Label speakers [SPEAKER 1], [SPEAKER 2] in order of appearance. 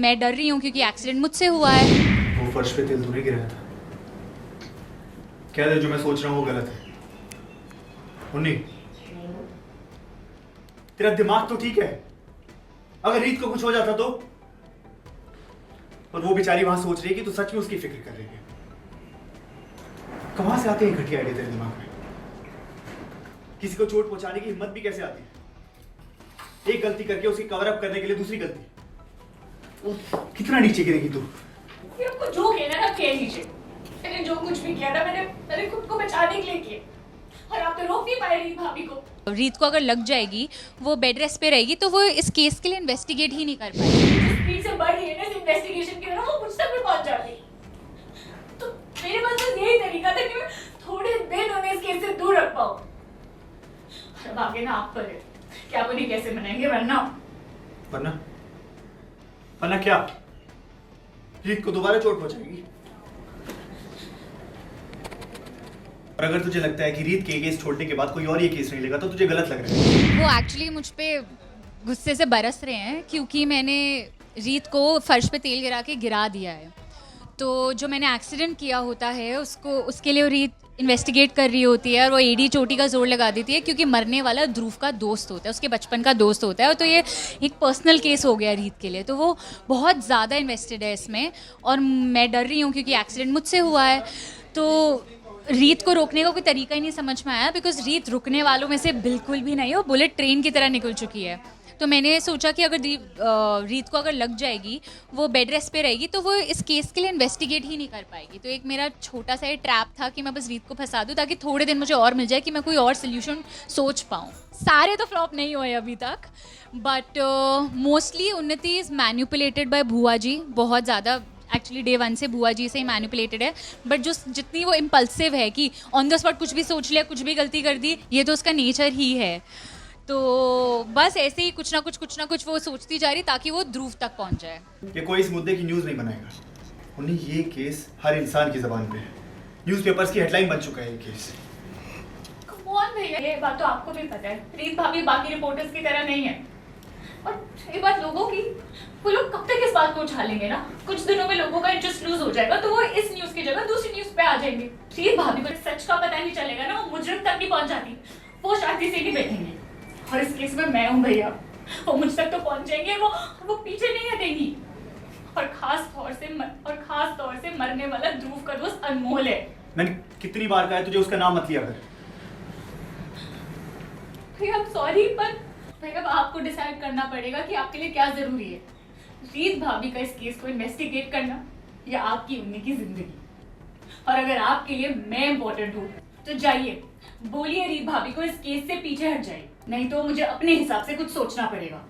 [SPEAKER 1] मैं डर रही हूँ क्योंकि एक्सीडेंट मुझसे हुआ है।
[SPEAKER 2] वो फर्श पे तेल तूने गिराया था। कह दे जो मैं सोच रहा हूँ वो गलत है। मुन्नी, तेरा दिमाग तो ठीक है, अगर रीत को कुछ हो जाता तो? और वो बेचारी वहां सोच रही है कि तू सच में उसकी फिक्र कर रही है। कहां से आते हैं घटिया आइडिया तेरे दिमाग में? किसी को चोट पहुंचाने की हिम्मत भी कैसे आती है? एक गलती करके उसकी कवर अप करने के लिए दूसरी गलती। कितना नीचे गिरेगी तू?
[SPEAKER 3] आपको जो कहना है ना कह लीजिए। मैंने जो कुछ भी किया था मैंने खुद को बचाने के लिए किया, और आप तो रोक नहीं पाए रीत भाभी को।
[SPEAKER 1] रीत को अगर लग जाएगी, वो बेड रेस्ट पे रहेगी, तो वो इस केस के लिए इन्वेस्टिगेट ही नहीं कर पाएगी।
[SPEAKER 3] स्पीड से बढ़ रही है ना इस इन्वेस्टिगेशन की, वो मुझ तक भी पहुंच जाती। तो मेरे पास बस यही तरीका था कि मैं थोड़े दिन उन्हें इस केस से दूर रख पाऊं। अब आगे ना आप पर है कि आप उन्हें कैसे मनाएंगे,
[SPEAKER 2] वरना क्या? रीत को दोबारा चोट पहुंचाएगी? और अगर तुझे लगता है कि रीत के केस छोड़ने के बाद कोई और ये केस नहीं लेगा तो तुझे गलत लग रहा है।
[SPEAKER 1] वो एक्चुअली मुझ पे गुस्से से बरस रहे हैं क्योंकि मैंने रीत को फर्श पे तेल गिरा के गिरा दिया है। तो जो मैंने एक्सीडेंट किया होता है उसके लिए रीत इन्वेस्टिगेट कर रही होती है और वो एडी चोटी का जोर लगा देती है क्योंकि मरने वाला ध्रुव का दोस्त होता है, उसके बचपन का दोस्त होता है। तो ये एक पर्सनल केस हो गया रीत के लिए, तो वो बहुत ज़्यादा इन्वेस्टेड है इसमें। और मैं डर रही हूँ क्योंकि एक्सीडेंट मुझसे हुआ है, तो रीत को रोकने का कोई तरीका ही नहीं समझ में आया, बिकॉज रीत रुकने वालों में से बिल्कुल भी नहीं है, वो बुलेट ट्रेन की तरह निकल चुकी है। तो मैंने सोचा कि अगर रीत को अगर लग जाएगी, वो बेड रेस्ट पे रहेगी, तो वो इस केस के लिए इन्वेस्टिगेट ही नहीं कर पाएगी। तो एक मेरा छोटा सा ट्रैप था कि मैं बस रीत को फंसा दूँ ताकि थोड़े दिन मुझे और मिल जाए कि मैं कोई और सोल्यूशन सोच पाऊँ। सारे तो फ्लॉप नहीं हुए अभी तक, बट मोस्टली उन्नति इज़ मैनिपुलेटेड बाय भुआ जी, बहुत ज़्यादा। एक्चुअली डे 1 से बुआ जी से ही मैनिपुलेटेड है, बट जो जितनी वो इम्पल्सिव है कि ऑन द स्पॉट कुछ भी सोच लिया, कुछ भी गलती कर दी, ये तो उसका नेचर ही है। तो बस ऐसे ही कुछ ना कुछ वो सोचती जा रही ताकि वो ध्रुव तक पहुंच जाए।
[SPEAKER 2] ये कोई इस मुद्दे की न्यूज़ नहीं बनाएगा। उन्हें ये केस हर इंसान की ज़बान पे है, न्यूज़पेपर्स की हेडलाइन बन चुका है ये केस।
[SPEAKER 3] कौन भैया, ये बात तो आपको भी पता है, रीत भाभी बाकी रिपोर्टर्स की तरह नहीं है। और ये बात लोगों की, वो लोग कब तक इस बात को उछालेंगे ना? कुछ दिनों में लोगों का इंटरेस्ट लूज हो जाएगा, तो वो इस न्यूज़ की जगह दूसरी न्यूज़ पे आ जाएंगे। रीत भाभी को सच का पता नहीं चलेगा ना, वो मुजरिम तक नहीं पहुंच जाती, वो शांति से नहीं बैठेंगे। और इस केस में मैं हूँ भैया, वो मुझ तक तो पहुंच जाएंगे, वो पीछे नहीं हटेंगी। और खास तौर से मरने वाला ध्रुव का दोस्त अनमोल है।
[SPEAKER 2] मैंने कितनी बार कहा है तुझे उसका नाम मत लिया कर।
[SPEAKER 3] भैया सॉरी, पर भैया आपको डिसाइड करना पड़ेगा कि आपके लिए क्या जरूरी है, रीत भाभी का इस केस को इन्वेस्टिगेट करना या आपकी उन्नी की जिंदगी। और अगर आपके लिए मैं इम्पोर्टेंट हूँ तो जाइए बोलिए रीत भाभी को इस केस से पीछे हट जाए, नहीं तो मुझे अपने हिसाब से कुछ सोचना पड़ेगा।